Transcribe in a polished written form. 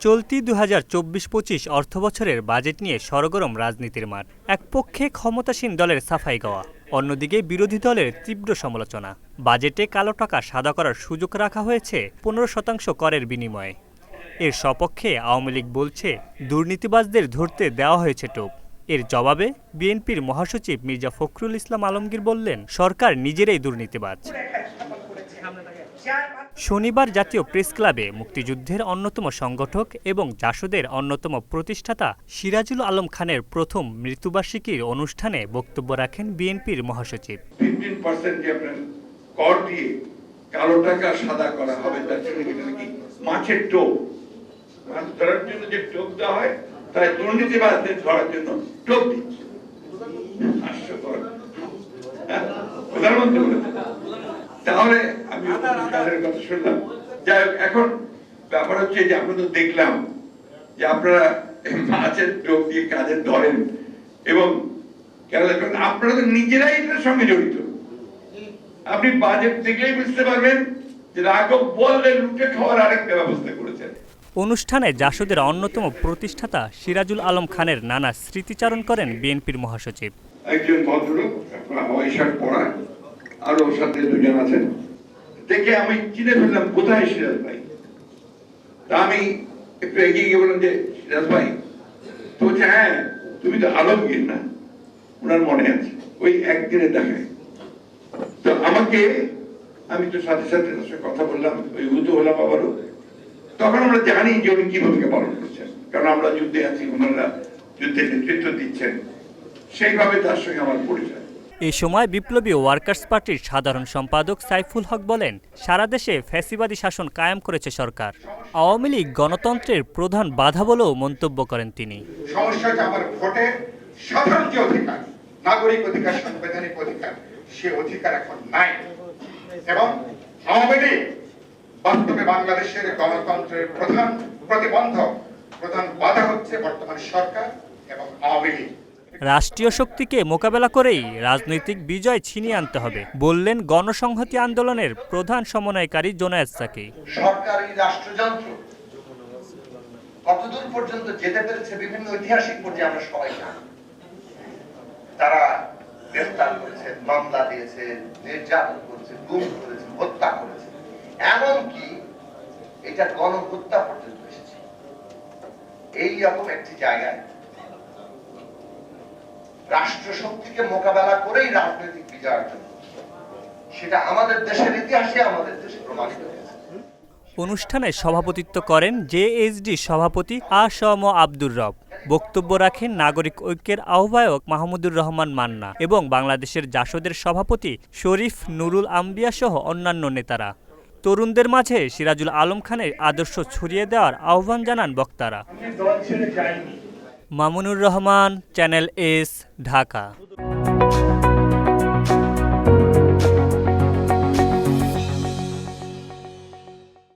চলতি ২০২৪-২৫ অর্থবছরের বাজেট নিয়ে সরগরম রাজনীতির মাঠ। এক পক্ষে ক্ষমতাসীন দলের সাফাই গাওয়া, অন্যদিকে বিরোধী দলের তীব্র সমালোচনা। বাজেটে কালো টাকা সাদা করার সুযোগ রাখা হয়েছে ১৫% করের বিনিময়ে। এর সপক্ষে আওয়ামী লীগ বলছে দুর্নীতিবাজদের ধরতে দেওয়া হয়েছে টোপ। এর জবাবে বিএনপির মহাসচিব মির্জা ফখরুল ইসলাম আলমগীর বললেন, সরকার নিজেরাই দুর্নীতিবাজ। শনিবার জাতীয় প্রেস ক্লাবে মুক্তিযুদ্ধের অন্যতম সংগঠক এবং জাসদের অন্যতম প্রতিষ্ঠাতা সিরাজুল আলম খানের প্রথম মৃত্যুবার্ষিকীর অনুষ্ঠানে বক্তব্য রাখেন বিএনপির মহাসচিব। 15% কর দিয়ে কালো টাকা সাদা করা হবে, তার জন্য কি মাছের টোপ, মাছ ধরার জন্য যে টোপ দেওয়া হয় তাই দুর্নীতিবাজদের ধরার জন্য টোপ দিচ্ছে। হাস্যকর। প্রধানমন্ত্রী বলেছেন। তাহলে আমি কাজের কথা শুনলাম। যাই হোক, এখন ব্যাপার হচ্ছে যে আমরা তো দেখলাম যে আপনারা মাছের টোপ দিয়ে কাজে ধরেন এবং আপনারা তো নিজেরাই এটার সঙ্গে জড়িত। আপনি বাজেট দেখলেই বুঝতে পারবেন যে রাঘব বললে লুটে খাওয়ার আরেকটা ব্যবস্থা করেছেন। অনুষ্ঠানে জাসদের অন্যতম প্রতিষ্ঠাতা সিরাজুল আলম খানের নানা স্মৃতিচারণ করেন বিএনপির মহাসচিব। একজন ভদ্রলোক, হাওয়াই শার্ট পরা, আর ওর সাথে দুজন আছেন। দেখে আমি চিনে ফেললাম কোথায় সিরাজ ভাই। তা আমি একটু এগিয়ে গিয়ে বললাম যে সিরাজ ভাই, তো বলছে হ্যাঁ তুমি তো আলমগীর না, ওনার মনে আছে, ওই একদিনে দেখায়। তো আমাকে, আমি তো সাথে সাথে তার সঙ্গে কথা বললাম, ওই উত হলাম আবারও। তখন আমরা জানি যে উনি কি ভূমিকা পালন করছেন, কারণ আমরা যুদ্ধে আছি, ওনারা যুদ্ধের নেতৃত্ব দিচ্ছেন, সেইভাবে তার সঙ্গে আমার পরিচয়। এই সময় বিপ্লবী ওয়ার্কার্স পার্টির সাধারণ সম্পাদক সাইফুল হক বলেন, সারা দেশে ফ্যাসিবাদী শাসন কায়েম করেছে সরকার। আওয়ামী লীগ গণতন্ত্রের প্রধান বাধা বলেও মন্তব্য করেন তিনি। সমস্যাটা আমার ভোটের সাধারণ যে অধিকার, নাগরিক অধিকার, সাংবিধানিক অধিকার, সে অধিকার এখন নাই। এবং আওয়ামী লীগ বাস্তবে বাংলাদেশের গণতন্ত্রের প্রধান প্রতিবন্ধক, প্রধান বাধা হচ্ছে বর্তমান সরকার এবং আওয়ামী লীগ। রাষ্ট্রীয় শক্তিকে মোকাবেলা করেই রাজনৈতিক বিজয় ছিনিয়ে আনতে হবে বললেন গণসংহতি আন্দোলনের প্রধান সমন্বয়কারী জোনায়েদ সাকি। সরকারি রাষ্ট্রযন্ত্র কতদূর পর্যন্ত যেতে পেরেছে বিভিন্ন ঐতিহাসিক পর্যায়ে আমরা সবাই জানি। তারা গ্রেফতার করেছে, মামলা দিয়েছে, নির্যাতন করেছে, গুম করেছে, হত্যা করেছে, এমনকি এটা গণহত্যা পর্যন্ত এসেছে। এই রকম একটি জায়গায় রাষ্ট্রশক্তিকে মোকাবেলা করেই রাজনৈতিক বিজয় অর্জন, সেটা আমাদের দেশের ইতিহাসে আমাদের দেশে প্রমাণিত হয়েছে। অনুষ্ঠানে সভাপতিত্ব করেন জেএসডি সভাপতি আ.স.ম. আব্দুর রব। বক্তব্য রাখেন নাগরিক ঐক্যের আহ্বায়ক মাহমুদুর রহমান মান্না এবং বাংলাদেশের জাসদের সভাপতি শরীফ নুরুল আম্বিয়া সহ অন্যান্য নেতারা। তরুণদের মাঝে সিরাজুল আলম খানের আদর্শ ছড়িয়ে দেওয়ার আহ্বান জানান বক্তারা। Mamunur Rahman, channel S, Dhaka.